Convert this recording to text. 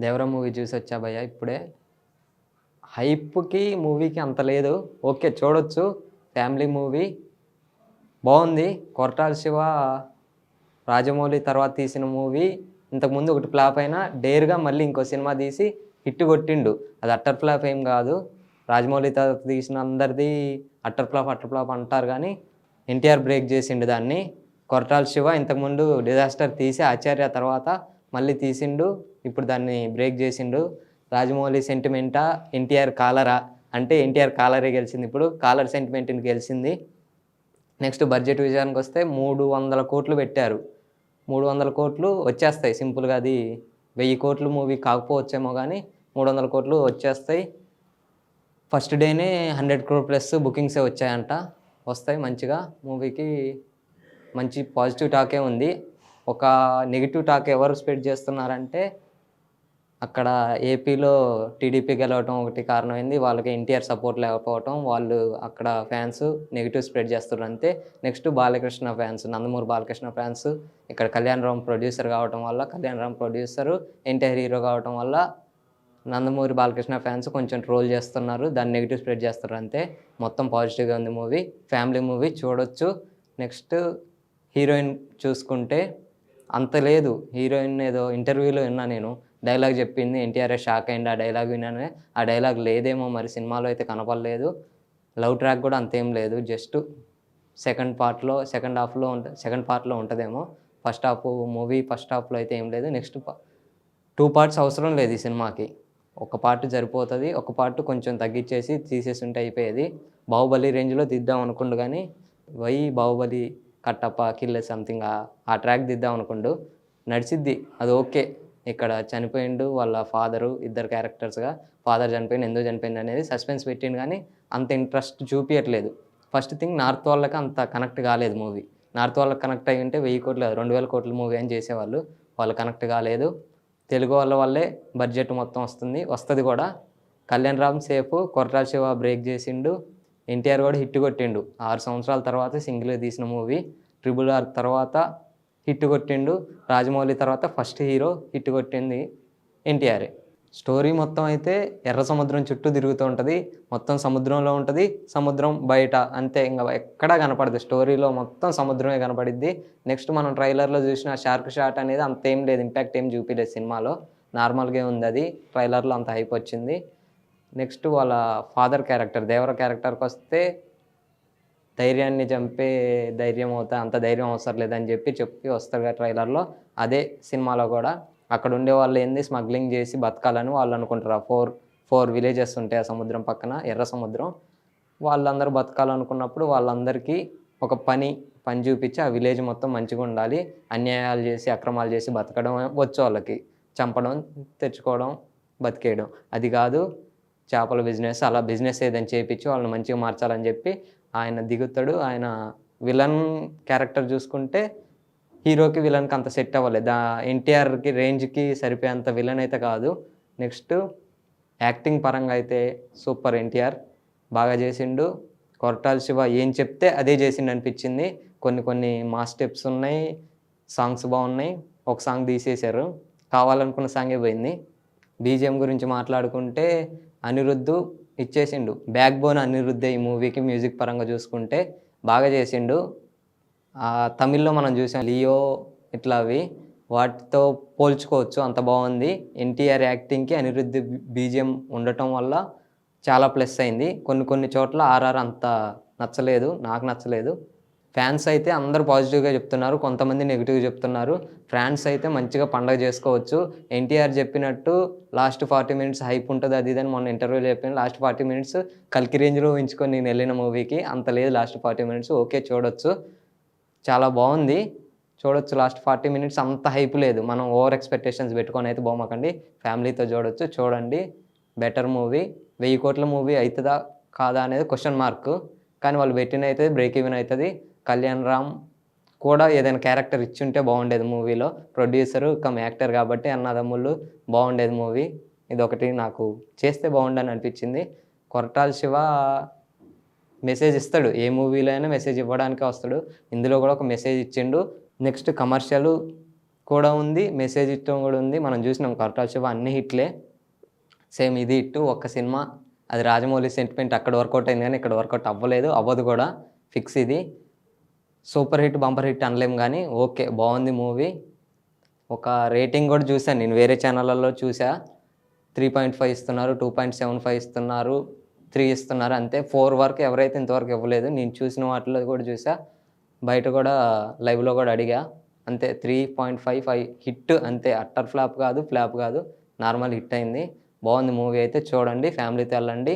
Devara movie చూసొచ్చా భయ్య ఇప్పుడే. హైప్‌కి మూవీకి అంత లేదు. ఓకే. చూడొచ్చు. Family movie. బావుంది. కొరటాల శివ, రాజమౌళి తర్వాత తీసిన మూవీ. ఇంతకుముందు ఒకటి ఫ్లాప్ అయినా డేర్‌గా మళ్ళీ ఇంకో సినిమా తీసి హిట్ కొట్టిండు. అది అట్టర్ ఫ్లాప్ ఏం గాదు. రాజమౌళి తర్వాత తీసిన అందరిది అట్టర్ ఫ్లాప్ అంటారు గానీ, ఎన్టీఆర్ బ్రేక్ జేసిండు దాన్ని. కొరటాల శివ ఇంతకుముందు 'డిజాస్టర్' తీసి 'ఆచార్య' తర్వాత మళ్ళీ తీసిండు. ఇప్పుడు దాన్ని బ్రేక్ జేసిండు. రాజమౌళి సెంటిమెంటా, ఎన్టీఆర్ కాలరా అంటే ఎన్టీఆర్ కాలరే గెలిచింది ఇప్పుడు. కాలర్ సెంటిమెంట్‌ని గెలిచింది. నెక్స్ట్ బడ్జెట్ విషయానికొస్తే 300,00,00,000 పెట్టారు. 300,00,00,000 వచ్చేస్తాయి సింపుల్‌గా. అది 1,000,00,00,000 మూవీ కాకపోవచ్చేమో గానీ 300,00,00,000 వచ్చేస్తాయి. ఫస్ట్ డేనే 100,00,00,000 ప్లస్ బుకింగ్సే వచ్చాయంట. వస్తాయి మంచిగా. మూవీకి మంచి పాజిటివ్ టాకే ఉంది. ఒక నెగెటివ్ టాక్ ఎవరు స్ప్రెడ్ చేస్తున్నారంటే, అక్కడ ఏపీలో టీడీపీ గెలవటం ఒకటి కారణమైంది. వాళ్ళకి ఎన్టీఆర్ సపోర్ట్ లేకపోవటం, వాళ్ళు అక్కడ ఫ్యాన్స్ నెగెటివ్ స్ప్రెడ్ చేస్తుర్రు అంతే. Next Balakrishna fans, Nandamuri Balakrishna fans ఇక్కడ కళ్యాణ్ రామ్ ప్రొడ్యూసర్ కావటం వల్ల, కళ్యాణ్ రామ్ ప్రొడ్యూసరు, ఎన్టీఆర్ హీరో కావటం వల్ల నందమూరి బాలకృష్ణ ఫ్యాన్స్ కొంచెం ట్రోల్ చేస్తున్నారు. దాన్ని నెగెటివ్ స్ప్రెడ్ చేస్తుర్రు అంతే. మొత్తం పాజిటివ్‌గా ఉంది మూవీ. ఫ్యామిలీ మూవీ చూడొచ్చు. నెక్స్ట్ హీరోయిన్ చూసుకుంటే అంత లేదు. హీరోయిన్ ఏదో ఇంటర్వ్యూలో విన్నా నేను. డైలాగ్ చెప్పింది. ఎన్టీఆరే షాక్ అయిండు ఆ డైలాగ్ వినగానే. ఆ డైలాగ్ లేదేమో మరి సినిమాలో అయితే కనపడలేదు. లవ్ ట్రాక్ కూడా అంతేం లేదు. జస్ట్ సెకండ్ పార్ట్‌లో ఉంటదేమో. ఫస్ట్ హాఫ్‌లో అయితే ఏం లేదు. నెక్స్ట్ 2 పార్ట్స్ అవసరం లేదు ఈ సినిమాకి. ఒక పార్ట్ సరిపోతది. ఒక పార్ట్ కొంచెం తగ్గిచ్చేసి తీసేసుంటే అయిపోయేది. 'బాహుబలి' రేంజ్‌లో తీద్దాం అనుకుండు గానీ, 'why Baahubali Kattappa kill something' ఆ ట్రాక్ తీద్దాం అనుకుండు. నడిచిద్ది. అది ఓకే. ఇక్కడ చనిపోయిండు వాళ్ళ ఫాదరు, ఇద్దరు క్యారెక్టర్స్‌గా. ఫాదర్ చనిపోయిండు. ఎందుకు చనిపోయిండు అనేది సస్పెన్స్ పెట్టిండు గానీ, అంత ఇంట్రెస్ట్ చూపియట్లేదు. ఫస్ట్ థింగ్ నార్త్ వాళ్ళకి అంత కనెక్ట్ కాలేదు మూవీ. నార్త్ వాళ్ళకి కనెక్ట్ అయ్యుంటే 1,000,00,00,000 కాదు 2,000,00,00,000 మూవీ అని చేసేవాళ్ళు. వాళ్ళు కనెక్ట్ కాలేదు. తెలుగు వాళ్ళ వల్లే బడ్జెట్ మొత్తం వస్తది కూడా. కళ్యాణ్ రామ్ సేఫ్, కొరటాల శివ బ్రేక్ చేసిండు. ఎన్టీఆర్ కూడా హిట్ కొట్టిండు. 6 సంవత్సరాల తర్వాత సింగిల్‌గా తీసిన మూవీ. 'RRR' తర్వాత హిట్ కొట్టిండు. రాజమౌళి తర్వాత ఫస్ట్ హీరో హిట్ కొట్టింది ఎన్టీఆరే. స్టోరీ మొత్తం అయితే ఎర్ర సముద్రం చుట్టూ తిరుగుతూ ఉంటది. మొత్తం సముద్రంలో ఉంటది. సముద్రం బయట అంతే. ఇంగ ఎక్కడా కనపడదు. స్టోరీలో మొత్తం సముద్రమే కనపడిద్ది. నెక్స్ట్ మనం ట్రైలర్‌లో చూసిన షార్క్ షాట్ అనేది అంతేం లేదు. ఇంపాక్ట్ ఏం చూపియలేదు సినిమాలో. నార్మల్‌గే ఉందది. ట్రైలర్‌లో అంత హైప్ వచ్చింది. నెక్స్ట్ వాళ్ళ ఫాదర్ క్యారెక్టర్, దేవర క్యారెక్టర్‌కొస్తే ధైర్యాన్ని చంపే ధైర్యం అంత ధైర్యం అవసరం లేదని చెప్పి వస్తాడుగా ట్రైలర్‌లో. అదే సినిమాలో కూడా. అక్కడ ఉండేవాళ్ళు ఏంది స్మగ్లింగ్ చేసి బతకాలని వాళ్ళు అనుకుంటారు. ఆ 4 విలేజెస్ ఉంటాయి ఆ సముద్రం పక్కన, ఎర్ర సముద్రం. వాళ్ళందరూ బతకాలనుకున్నప్పుడు వాళ్ళందరికీ ఒక పని చూపించి ఆ విలేజ్ మొత్తం మంచిగుండాలి. అన్యాయాలు చేసి, అక్రమాలు చేసి బతకడం వచ్చు వాళ్ళకి. చంపడం, తెచ్చుకోవడం, బతికేయడం. అది కాదు చేపల బిజినెస్. అలా బిజినెస్ ఏదైనా చేపిచ్చి వాళ్ళని మంచిగా మార్చాలని చెప్పి ఆయన దిగుతాడు. ఆయన విలన్ క్యారెక్టర్ చూసుకుంటే హీరోకి, విలన్‌కి అంత సెట్ అవ్వలేదు. ఎన్టీఆర్‌కి రేంజ్‌కి సరిపోయేంత విలన్ అయితే కాదు. నెక్స్ట్ యాక్టింగ్ పరంగా అయితే సూపర్ ఎన్టీఆర్. బాగా చేసిండు. కొరటాల శివ ఏం చెప్తే అదే చేసిండనిపించింది. కొన్ని మాస్ స్టెప్స్ ఉన్నాయి. సాంగ్స్ బాగున్నాయి. ఒక సాంగ్ తీసేశారు. కావాలనుకున్న సాంగే పోయింది. బీజీఎం గురించి మాట్లాడుకుంటే అనిరుద్ధ్ ఇచ్చేసిండు. బ్యాక్ బోన్ అనిరుద్ధే ఈ మూవీకి మ్యూజిక్ పరంగా చూసుకుంటే. బాగా చేసిండు. తమిళ్‌లో మనం చూసాం 'లియో' ఇట్లా అవి. వాటితో పోల్చుకోవచ్చు. అంత బావుంది. ఎన్టీఆర్ యాక్టింగ్‌కి అనిరుద్ధ్ బీజీఎం ఉండటం వల్ల చాలా ప్లస్ అయింది. కొన్ని చోట్ల ఆర్ఆర్ అంత నచ్చలేదు. నాకు నచ్చలేదు. ఫ్యాన్స్ అయితే అందరూ పాజిటివ్‌గా చెప్తున్నారు. కొంతమంది నెగెటివ్‌గా చెప్తున్నారు. ఫ్యాన్స్ అయితే మంచిగా పండగ చేసుకోవచ్చు. ఎన్టీఆర్ చెప్పినట్టు లాస్ట్ 40 మినిట్స్ హైప్ ఉంటది అది ఇది అని మొన్న ఇంటర్వ్యూలో చెప్పిండు. లాస్ట్ 40 మినిట్స్ కల్కి రేంజ్‌లో ఊహించుకొని నేనెళ్ళిన మూవీకి. అంత లేదు లాస్ట్ 40 మినిట్స్. ఓకే చూడొచ్చు. చాలా బావుంది. చూడొచ్చు లాస్ట్ 40 మినిట్స్ అంత హైప్ లేదు. మనం ఓవర్ ఎక్స్‌పెక్టేషన్స్ పెట్టుకొనైతే పోమాకండి. ఫ్యామిలీతో చూడొచ్చు. చూడండి. Better movie. 1,000,00,00,000 మూవీ అయితదా? కాదా? అనేది క్వెషన్ మార్క్. కానీ వాళ్ళు పెట్టినయితే బ్రేక్ ఈవెన్ అయితది. కళ్యాణ్ రామ్ కూడా ఏదైనా క్యారెక్టర్ ఇచ్చుంటే బాగుండేది మూవీలో. ప్రొడ్యూసరు కమ్ యాక్టర్ కాబట్టి అన్నదమ్ముళ్ళు బాగుండేది మూవీ. ఇదొకటి నాకు చేస్తే బాగుండని అనిపించింది. కొరటాల శివ మెసేజ్ ఇస్తాడు. ఏ మూవీలో అయినా మెసేజ్ ఇవ్వడానికే వస్తాడు. ఇందులో కూడా ఒక మెసేజ్ ఇచ్చిండు. నెక్స్ట్ కమర్షియలు కూడా ఉంది, మెసేజ్ ఇష్టం కూడా ఉంది. మనం చూసినాం 'కొరటాల శివ' అన్ని హిట్లే. సేమ్ ఇది హిట్. ఒక్క సినిమా అది 'రాజమౌళి సెంటిమెంట్' అక్కడ వర్కౌట్ అయింది కానీ ఇక్కడ వర్కౌట్ అవ్వలేదు, అవ్వదు కూడా. ఫిక్స్ ఇది. సూపర్ హిట్, బంపర్ హిట్ అనలేము కానీ ఓకే బాగుంది మూవీ. ఒక రేటింగ్ కూడా చూసాను నేను, వేరే ఛానళ్ళలో చూసా. 3.5 ఇస్తున్నారు, 2.75 ఇస్తున్నారు, 3 ఇస్తున్నారు అంతే. 4 వరకు ఎవరైతే ఇంతవరకు ఇవ్వలేదు. నేను చూసిన వాటిలో కూడా చూసా, బయట కూడా లైవ్లో కూడా అడిగా. అంతే 3.55 హిట్ అంతే. అట్టర్ ఫ్లాప్ కాదు, ఫ్లాప్ కాదు, నార్మల్ హిట్ అయింది. బాగుంది మూవీ అయితే చూడండి, ఫ్యామిలీతో వెళ్ళండి.